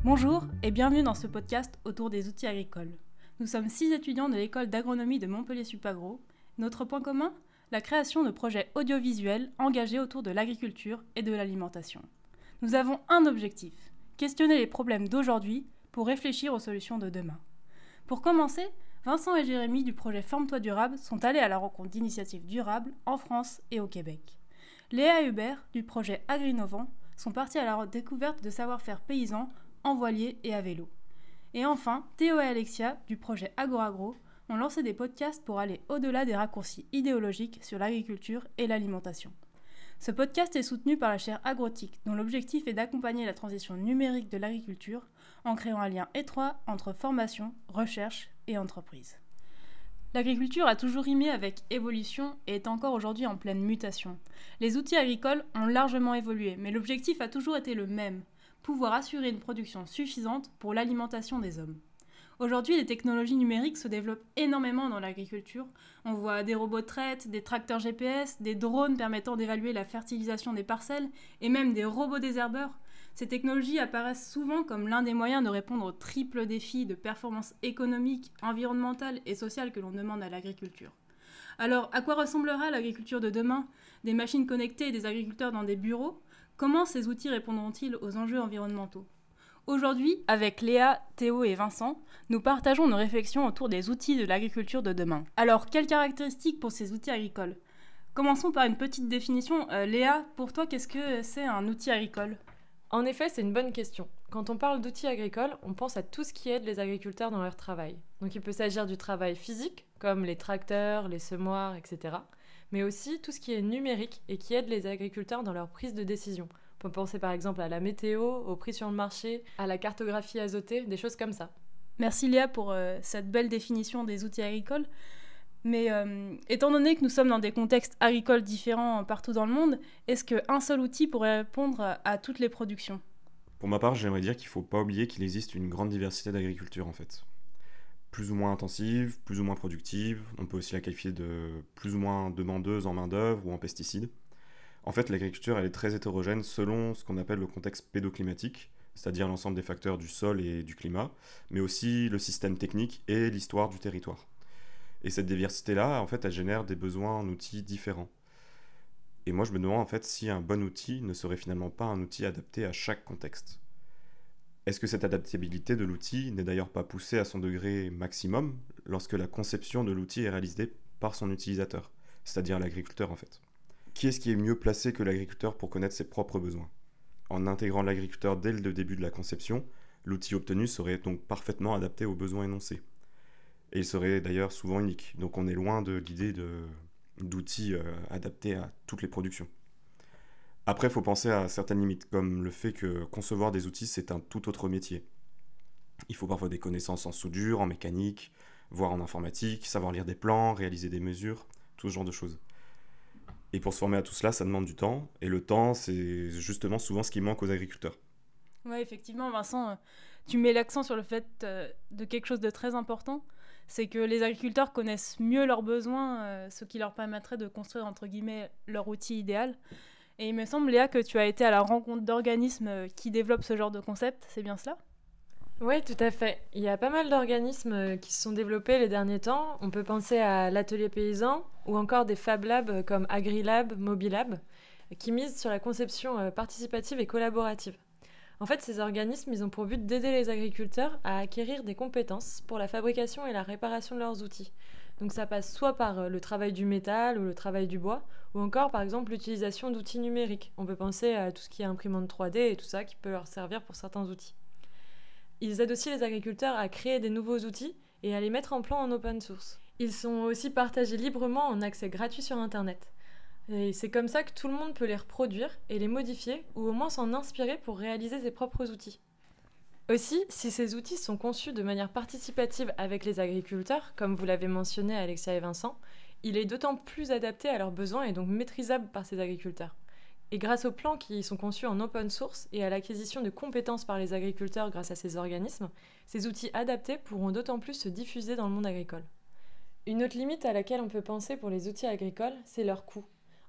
Bonjour et bienvenue dans ce podcast autour des outils agricoles. Nous sommes 6 étudiants de l'école d'agronomie de Montpellier-Supagro. Notre point commun ? La création de projets audiovisuels engagés autour de l'agriculture et de l'alimentation. Nous avons un objectif, questionner les problèmes d'aujourd'hui pour réfléchir aux solutions de demain. Pour commencer, Vincent et Jérémy du projet Forme-toi durable sont allés à la rencontre d'initiatives durables en France et au Québec. Léa et Hubert du projet Agrinovant sont partis à la découverte de savoir-faire paysans en voilier et à vélo. Et enfin, Théo et Alexia du projet Agoragro ont lancé des podcasts pour aller au-delà des raccourcis idéologiques sur l'agriculture et l'alimentation. Ce podcast est soutenu par la chaire Agrotique, dont l'objectif est d'accompagner la transition numérique de l'agriculture en créant un lien étroit entre formation, recherche et entreprise. L'agriculture a toujours rimé avec évolution et est encore aujourd'hui en pleine mutation. Les outils agricoles ont largement évolué, mais l'objectif a toujours été le même, pouvoir assurer une production suffisante pour l'alimentation des hommes. Aujourd'hui, les technologies numériques se développent énormément dans l'agriculture. On voit des robots de traite, des tracteurs GPS, des drones permettant d'évaluer la fertilisation des parcelles et même des robots désherbeurs. Ces technologies apparaissent souvent comme l'un des moyens de répondre au triple défi de performance économique, environnementale et sociale que l'on demande à l'agriculture. Alors, à quoi ressemblera l'agriculture de demain ? Des machines connectées et des agriculteurs dans des bureaux ? Comment ces outils répondront-ils aux enjeux environnementaux ? Aujourd'hui, avec Léa, Théo et Vincent, nous partageons nos réflexions autour des outils de l'agriculture de demain. Alors, quelles caractéristiques pour ces outils agricoles ? Commençons par une petite définition. Léa, pour toi, qu'est-ce que c'est un outil agricole ? En effet, c'est une bonne question. Quand on parle d'outils agricoles, on pense à tout ce qui aide les agriculteurs dans leur travail. Donc il peut s'agir du travail physique, comme les tracteurs, les semoirs, etc. Mais aussi tout ce qui est numérique et qui aide les agriculteurs dans leur prise de décision. On peut penser par exemple à la météo, au prix sur le marché, à la cartographie azotée, des choses comme ça. Merci Léa pour cette belle définition des outils agricoles. Mais étant donné que nous sommes dans des contextes agricoles différents partout dans le monde, est-ce qu'un seul outil pourrait répondre à toutes les productions ? Pour ma part, j'aimerais dire qu'il ne faut pas oublier qu'il existe une grande diversité d'agriculture en fait. Plus ou moins intensive, plus ou moins productive, on peut aussi la qualifier de plus ou moins demandeuse en main-d'œuvre ou en pesticides. En fait, l'agriculture elle est très hétérogène selon ce qu'on appelle le contexte pédoclimatique, c'est-à-dire l'ensemble des facteurs du sol et du climat, mais aussi le système technique et l'histoire du territoire. Et cette diversité-là, en fait, elle génère des besoins en outils différents. Et moi, je me demande en fait si un bon outil ne serait finalement pas un outil adapté à chaque contexte. Est-ce que cette adaptabilité de l'outil n'est d'ailleurs pas poussée à son degré maximum lorsque la conception de l'outil est réalisée par son utilisateur, c'est-à-dire l'agriculteur en fait ? Qui est-ce qui est mieux placé que l'agriculteur pour connaître ses propres besoins ? En intégrant l'agriculteur dès le début de la conception, l'outil obtenu serait donc parfaitement adapté aux besoins énoncés. Et il serait d'ailleurs souvent unique. Donc on est loin de l'idée d'outils adaptés à toutes les productions. Après, il faut penser à certaines limites, comme le fait que concevoir des outils, c'est un tout autre métier. Il faut parfois des connaissances en soudure, en mécanique, voire en informatique, savoir lire des plans, réaliser des mesures, tout ce genre de choses. Et pour se former à tout cela, ça demande du temps. Et le temps, c'est justement souvent ce qui manque aux agriculteurs. Oui, effectivement, Vincent, tu mets l'accent sur le fait de quelque chose de très important. C'est que les agriculteurs connaissent mieux leurs besoins, ce qui leur permettrait de construire, entre guillemets, leur outil idéal. Et il me semble, Léa, que tu as été à la rencontre d'organismes qui développent ce genre de concept, c'est bien cela ? Oui, tout à fait. Il y a pas mal d'organismes qui se sont développés les derniers temps. On peut penser à l'Atelier Paysan ou encore des Fab Labs comme AgriLab, Mobilab, qui misent sur la conception participative et collaborative. En fait, ces organismes, ils ont pour but d'aider les agriculteurs à acquérir des compétences pour la fabrication et la réparation de leurs outils. Donc ça passe soit par le travail du métal ou le travail du bois, ou encore par exemple l'utilisation d'outils numériques. On peut penser à tout ce qui est imprimante 3D et tout ça qui peut leur servir pour certains outils. Ils aident aussi les agriculteurs à créer des nouveaux outils et à les mettre en plan en open source. Ils sont aussi partagés librement en accès gratuit sur Internet. Et c'est comme ça que tout le monde peut les reproduire et les modifier, ou au moins s'en inspirer pour réaliser ses propres outils. Aussi, si ces outils sont conçus de manière participative avec les agriculteurs, comme vous l'avez mentionné Alexia et Vincent, il est d'autant plus adapté à leurs besoins et donc maîtrisable par ces agriculteurs. Et grâce aux plans qui sont conçus en open source et à l'acquisition de compétences par les agriculteurs grâce à ces organismes, ces outils adaptés pourront d'autant plus se diffuser dans le monde agricole. Une autre limite à laquelle on peut penser pour les outils agricoles, c'est leur coût.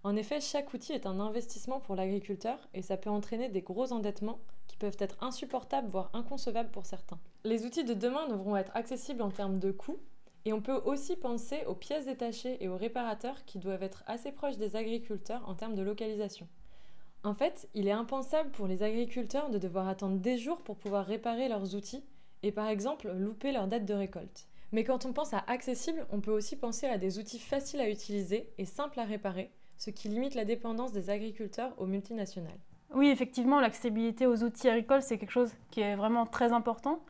En effet, chaque outil est un investissement pour l'agriculteur et ça peut entraîner des gros endettements qui peuvent être insupportables, voire inconcevables pour certains. Les outils de demain devront être accessibles en termes de coûts, et on peut aussi penser aux pièces détachées et aux réparateurs qui doivent être assez proches des agriculteurs en termes de localisation. En fait, il est impensable pour les agriculteurs de devoir attendre des jours pour pouvoir réparer leurs outils et par exemple louper leur date de récolte. Mais quand on pense à accessible, on peut aussi penser à des outils faciles à utiliser et simples à réparer, ce qui limite la dépendance des agriculteurs aux multinationales. Oui, effectivement, l'accessibilité aux outils agricoles, c'est quelque chose qui est vraiment très important.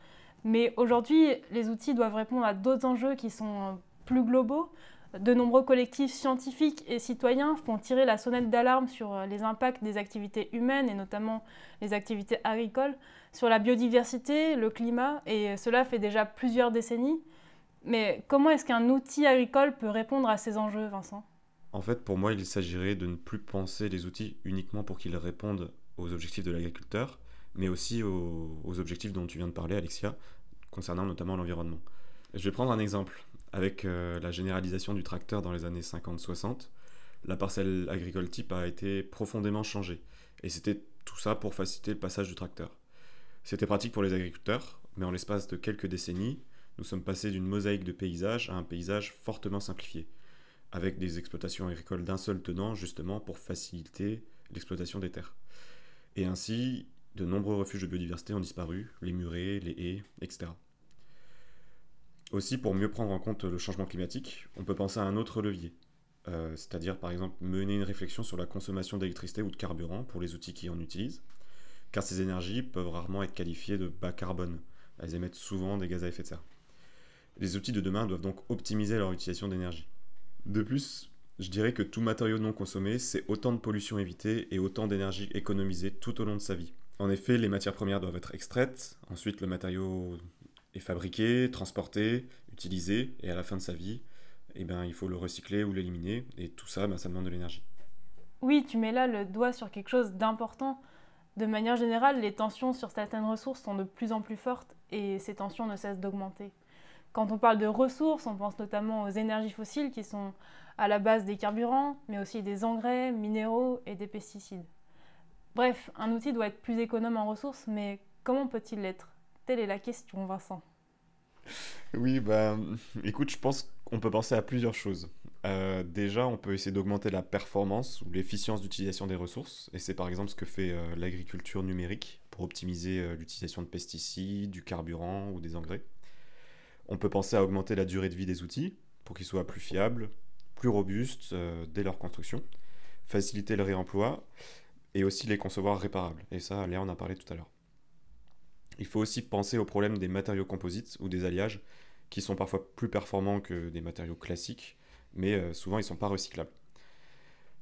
Mais aujourd'hui, les outils doivent répondre à d'autres enjeux qui sont plus globaux. De nombreux collectifs scientifiques et citoyens font tirer la sonnette d'alarme sur les impacts des activités humaines, et notamment les activités agricoles, sur la biodiversité, le climat, et cela fait déjà plusieurs décennies. Mais comment est-ce qu'un outil agricole peut répondre à ces enjeux, Vincent ? En fait, pour moi, il s'agirait de ne plus penser les outils uniquement pour qu'ils répondent aux objectifs de l'agriculteur, mais aussi aux objectifs dont tu viens de parler, Alexia, concernant notamment l'environnement. Je vais prendre un exemple. Avec la généralisation du tracteur dans les années 50-60, la parcelle agricole type a été profondément changée. Et c'était tout ça pour faciliter le passage du tracteur. C'était pratique pour les agriculteurs, mais en l'espace de quelques décennies, nous sommes passés d'une mosaïque de paysages à un paysage fortement simplifié, avec des exploitations agricoles d'un seul tenant, justement pour faciliter l'exploitation des terres. Et ainsi, de nombreux refuges de biodiversité ont disparu, les murets, les haies, etc. Aussi, pour mieux prendre en compte le changement climatique, on peut penser à un autre levier, c'est-à-dire par exemple mener une réflexion sur la consommation d'électricité ou de carburant pour les outils qui en utilisent, car ces énergies peuvent rarement être qualifiées de bas carbone, elles émettent souvent des gaz à effet de serre. Les outils de demain doivent donc optimiser leur utilisation d'énergie. De plus, je dirais que tout matériau non consommé, c'est autant de pollution évitée et autant d'énergie économisée tout au long de sa vie. En effet, les matières premières doivent être extraites, ensuite le matériau est fabriqué, transporté, utilisé, et à la fin de sa vie, il faut le recycler ou l'éliminer, et tout ça, ça demande de l'énergie. Oui, tu mets là le doigt sur quelque chose d'important. De manière générale, les tensions sur certaines ressources sont de plus en plus fortes, et ces tensions ne cessent d'augmenter. Quand on parle de ressources, on pense notamment aux énergies fossiles qui sont à la base des carburants, mais aussi des engrais, minéraux et des pesticides. Bref, un outil doit être plus économe en ressources, mais comment peut-il l'être ? Telle est la question, Vincent. Oui, écoute, je pense qu'on peut penser à plusieurs choses. Déjà, on peut essayer d'augmenter la performance ou l'efficience d'utilisation des ressources, et c'est par exemple ce que fait l'agriculture numérique pour optimiser l'utilisation de pesticides, du carburant ou des engrais. On peut penser à augmenter la durée de vie des outils pour qu'ils soient plus fiables, plus robustes dès leur construction, faciliter le réemploi et aussi les concevoir réparables. Et ça, Léa en a parlé tout à l'heure. Il faut aussi penser au problème des matériaux composites ou des alliages qui sont parfois plus performants que des matériaux classiques, mais souvent ils ne sont pas recyclables.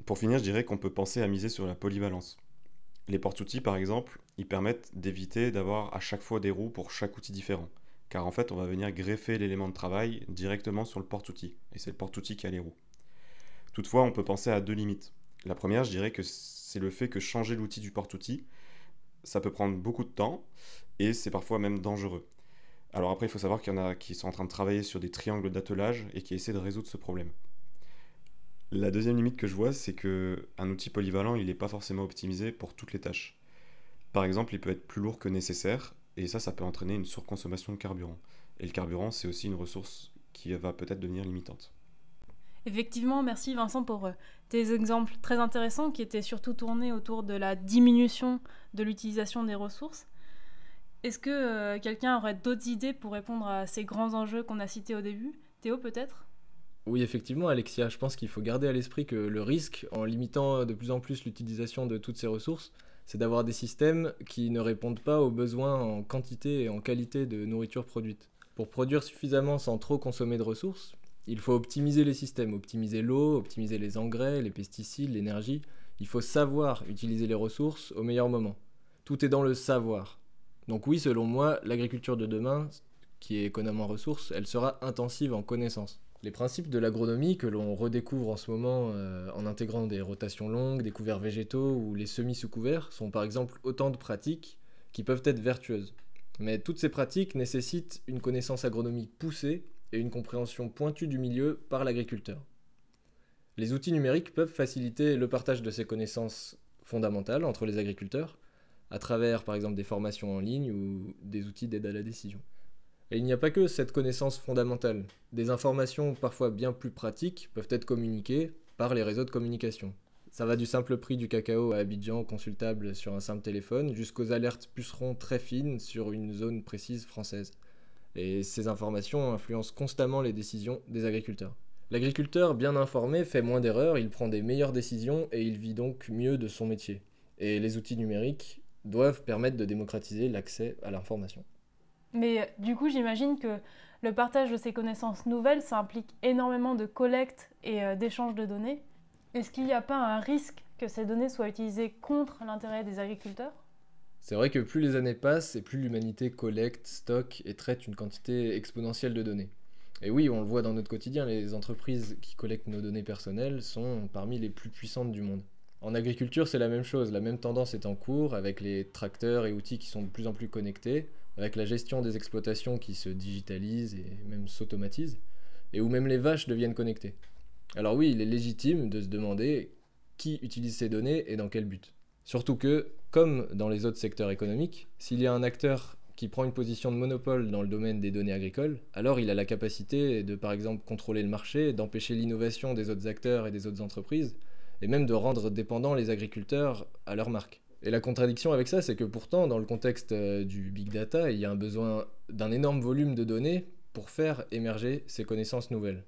Pour finir, je dirais qu'on peut penser à miser sur la polyvalence. Les porte-outils, par exemple, ils permettent d'éviter d'avoir à chaque fois des roues pour chaque outil différent, car en fait on va venir greffer l'élément de travail directement sur le porte-outil, et c'est le porte-outil qui a les roues. Toutefois, on peut penser à deux limites. La première, je dirais que c'est le fait que changer l'outil du porte-outil, ça peut prendre beaucoup de temps, et c'est parfois même dangereux. Alors après, il faut savoir qu'il y en a qui sont en train de travailler sur des triangles d'attelage et qui essaient de résoudre ce problème. La deuxième limite que je vois, c'est qu'un outil polyvalent, il n'est pas forcément optimisé pour toutes les tâches. Par exemple, il peut être plus lourd que nécessaire, et ça peut entraîner une surconsommation de carburant. Et le carburant, c'est aussi une ressource qui va peut-être devenir limitante. Effectivement, merci Vincent pour tes exemples très intéressants qui étaient surtout tournés autour de la diminution de l'utilisation des ressources. Est-ce que quelqu'un aurait d'autres idées pour répondre à ces grands enjeux qu'on a cités au début ? Théo, peut-être ? Oui, effectivement, Alexia, je pense qu'il faut garder à l'esprit que le risque, en limitant de plus en plus l'utilisation de toutes ces ressources, c'est d'avoir des systèmes qui ne répondent pas aux besoins en quantité et en qualité de nourriture produite. Pour produire suffisamment sans trop consommer de ressources, il faut optimiser les systèmes, optimiser l'eau, optimiser les engrais, les pesticides, l'énergie. Il faut savoir utiliser les ressources au meilleur moment. Tout est dans le savoir. Donc oui, selon moi, l'agriculture de demain, qui est économe en ressources, elle sera intensive en connaissances. Les principes de l'agronomie que l'on redécouvre en ce moment en intégrant des rotations longues, des couverts végétaux ou les semis sous couverts sont par exemple autant de pratiques qui peuvent être vertueuses. Mais toutes ces pratiques nécessitent une connaissance agronomique poussée et une compréhension pointue du milieu par l'agriculteur. Les outils numériques peuvent faciliter le partage de ces connaissances fondamentales entre les agriculteurs à travers par exemple des formations en ligne ou des outils d'aide à la décision. Et il n'y a pas que cette connaissance fondamentale. Des informations parfois bien plus pratiques peuvent être communiquées par les réseaux de communication. Ça va du simple prix du cacao à Abidjan consultable sur un simple téléphone jusqu'aux alertes pucerons très fines sur une zone précise française. Et ces informations influencent constamment les décisions des agriculteurs. L'agriculteur bien informé fait moins d'erreurs, il prend des meilleures décisions et il vit donc mieux de son métier. Et les outils numériques doivent permettre de démocratiser l'accès à l'information. Mais du coup, j'imagine que le partage de ces connaissances nouvelles, ça implique énormément de collecte et d'échange de données. Est-ce qu'il n'y a pas un risque que ces données soient utilisées contre l'intérêt des agriculteurs ? C'est vrai que plus les années passent et plus l'humanité collecte, stocke et traite une quantité exponentielle de données. Et oui, on le voit dans notre quotidien, les entreprises qui collectent nos données personnelles sont parmi les plus puissantes du monde. En agriculture, c'est la même chose, la même tendance est en cours avec les tracteurs et outils qui sont de plus en plus connectés, avec la gestion des exploitations qui se digitalisent et même s'automatisent, et où même les vaches deviennent connectées. Alors oui, il est légitime de se demander qui utilise ces données et dans quel but. Surtout que, comme dans les autres secteurs économiques, s'il y a un acteur qui prend une position de monopole dans le domaine des données agricoles, alors il a la capacité de par exemple contrôler le marché, d'empêcher l'innovation des autres acteurs et des autres entreprises, et même de rendre dépendants les agriculteurs à leur marque. Et la contradiction avec ça, c'est que pourtant, dans le contexte du big data, il y a un besoin d'un énorme volume de données pour faire émerger ces connaissances nouvelles.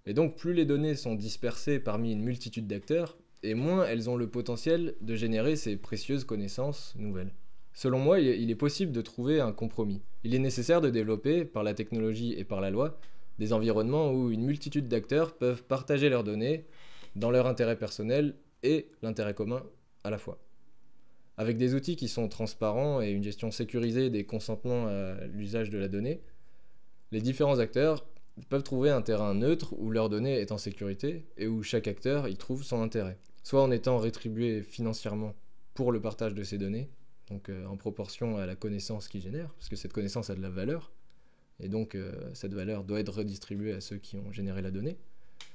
Et donc, plus les données sont dispersées parmi une multitude d'acteurs, et moins elles ont le potentiel de générer ces précieuses connaissances nouvelles. Selon moi, il est possible de trouver un compromis. Il est nécessaire de développer, par la technologie et par la loi, des environnements où une multitude d'acteurs peuvent partager leurs données dans leur intérêt personnel et l'intérêt commun à la fois. Avec des outils qui sont transparents et une gestion sécurisée des consentements à l'usage de la donnée, les différents acteurs peuvent trouver un terrain neutre où leur donnée est en sécurité et où chaque acteur y trouve son intérêt. Soit en étant rétribué financièrement pour le partage de ces données, donc en proportion à la connaissance qu'ils génèrent, parce que cette connaissance a de la valeur, et donc cette valeur doit être redistribuée à ceux qui ont généré la donnée,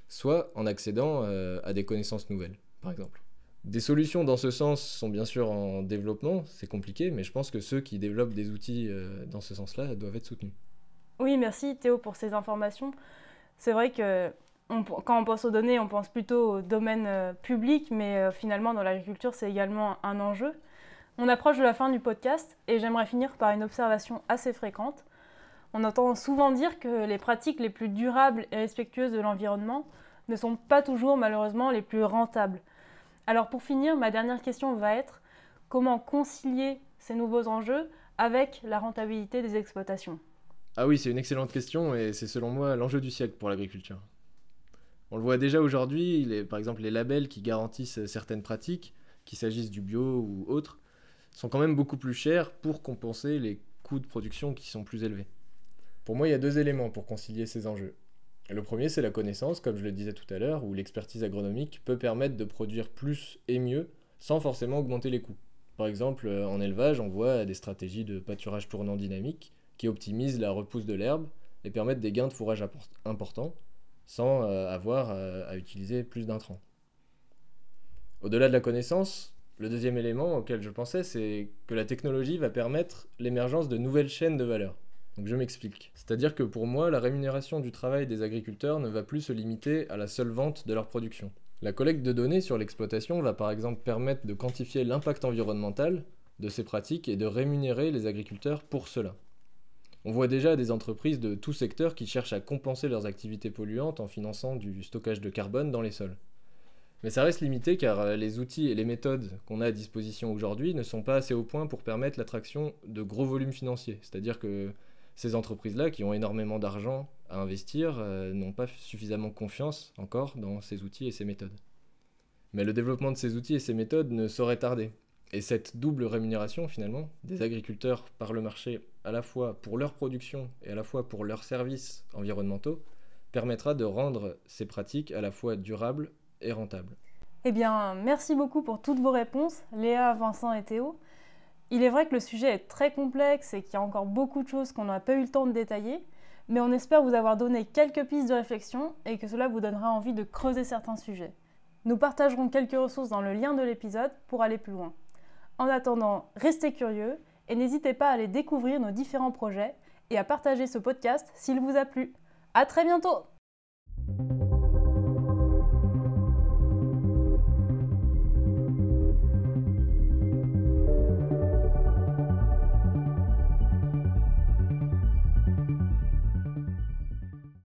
soit en accédant à des connaissances nouvelles, par exemple. Des solutions dans ce sens sont bien sûr en développement, c'est compliqué, mais je pense que ceux qui développent des outils dans ce sens-là doivent être soutenus. Oui, merci Théo pour ces informations. C'est vrai que quand on pense aux données, on pense plutôt au domaine public, mais finalement dans l'agriculture, c'est également un enjeu. On approche de la fin du podcast et j'aimerais finir par une observation assez fréquente. On entend souvent dire que les pratiques les plus durables et respectueuses de l'environnement ne sont pas toujours malheureusement les plus rentables. Alors pour finir, ma dernière question va être comment concilier ces nouveaux enjeux avec la rentabilité des exploitations ? Ah oui, c'est une excellente question et c'est selon moi l'enjeu du siècle pour l'agriculture. On le voit déjà aujourd'hui, par exemple les labels qui garantissent certaines pratiques, qu'il s'agisse du bio ou autres, sont quand même beaucoup plus chers pour compenser les coûts de production qui sont plus élevés. Pour moi, il y a deux éléments pour concilier ces enjeux. Le premier, c'est la connaissance, comme je le disais tout à l'heure, où l'expertise agronomique peut permettre de produire plus et mieux sans forcément augmenter les coûts. Par exemple, en élevage, on voit des stratégies de pâturage tournant dynamique qui optimisent la repousse de l'herbe et permettent des gains de fourrage importants sans avoir à utiliser plus d'intrants. Au-delà de la connaissance, le deuxième élément auquel je pensais, c'est que la technologie va permettre l'émergence de nouvelles chaînes de valeur. Donc je m'explique. C'est-à-dire que pour moi, la rémunération du travail des agriculteurs ne va plus se limiter à la seule vente de leur production. La collecte de données sur l'exploitation va par exemple permettre de quantifier l'impact environnemental de ces pratiques et de rémunérer les agriculteurs pour cela. On voit déjà des entreprises de tout secteur qui cherchent à compenser leurs activités polluantes en finançant du stockage de carbone dans les sols. Mais ça reste limité car les outils et les méthodes qu'on a à disposition aujourd'hui ne sont pas assez au point pour permettre l'attraction de gros volumes financiers. C'est-à-dire que ces entreprises-là, qui ont énormément d'argent à investir, n'ont pas suffisamment confiance encore dans ces outils et ces méthodes. Mais le développement de ces outils et ces méthodes ne saurait tarder. Et cette double rémunération, finalement, des agriculteurs par le marché, à la fois pour leur production et à la fois pour leurs services environnementaux, permettra de rendre ces pratiques à la fois durables et rentables. Eh bien, merci beaucoup pour toutes vos réponses, Léa, Vincent et Théo. Il est vrai que le sujet est très complexe et qu'il y a encore beaucoup de choses qu'on n'a pas eu le temps de détailler, mais on espère vous avoir donné quelques pistes de réflexion et que cela vous donnera envie de creuser certains sujets. Nous partagerons quelques ressources dans le lien de l'épisode pour aller plus loin. En attendant, restez curieux et n'hésitez pas à aller découvrir nos différents projets et à partager ce podcast s'il vous a plu. À très bientôt!